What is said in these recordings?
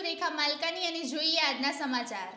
સુરેખા માલકાની અને જોઈએ આજના સમાચાર।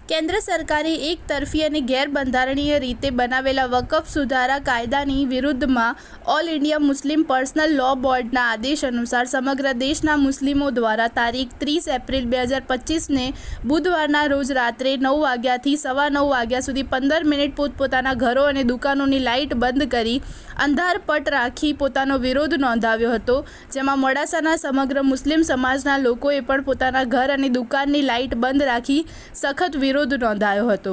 કેન્દ્ર સરકારે એક તરફી અને ગેરબંધારણીય રીતે બનાવેલા વકફ સુધારા કાયદાની વિરુદ્ધમાં all India Muslim personal law બોર્ડના આદેશ અનુસાર સમગ્ર દેશના મુસ્લિમો દ્વારા તારીખ 30 એપ્રિલ 2025ને બુધવારના રોજ રાત્રે 9 વાગ્યાથી સવા 9 વાગ્યા સુધી 15 મિનિટ પોતપોતાના ઘરો અને દુકાનોની લાઇટ બંધ કરી અંધારપટ રાખી પોતાનો વિરોધ નોંધાવ્યો હતો, જેમાં મોડાસાના સમગ્ર મુસ્લિમ સમાજના લોકોએ પણ પોતાના ઘર અને દુકાનની લાઇટ બંધ રાખી સખત વિરોધ નોંધાયો હતો।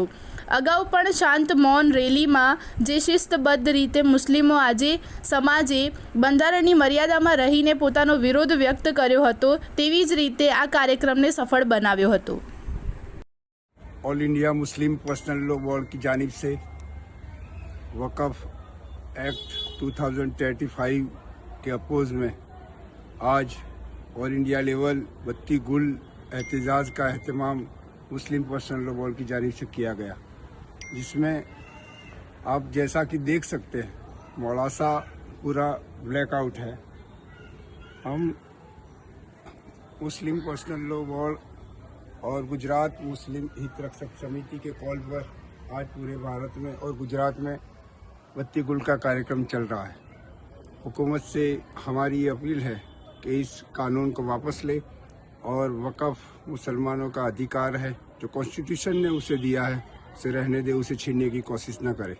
અગાઉ પણ શાંત મૌન રેલીમાં જે શિસ્તબદ્ધ રીતે મુસ્લિમો આજે સમાજે બંધારણની મર્યાદામાં રહીને પોતાનો વિરોધ વ્યક્ત કર્યો હતો, તેવી જ રીતે આ કાર્યક્રમને સફળ બનાવ્યો હતો। All India Muslim personal law board की जानिब से वक़फ़ एक्ट 2035 के अपोज में आज ऑल इंडिया लेवल बत्ती गुल एहतजाज का अहतमाम मुस्लिम पर्सनल लॉ बोर्ड की जानिब से किया गया, जिसमें आप जैसा कि देख सकते हैं मोड़ासा पूरा ब्लैकआउट है। हम मुस्लिम पर्सनल लॉ बोर्ड और गुजरात मुस्लिम हित रक्षक समिति के कॉल पर आज पूरे भारत में और गुजरात में बत्ती गुल का कार्यक्रम चल रहा है। हुकूमत से हमारी ये अपील है कि इस कानून को वापस ले और वक़फ़ मुसलमानों का अधिकार है, जो कॉन्स्टिट्यूशन ने उसे दिया है, उसे रहने दे, उसे छीनने की कोशिश न करे।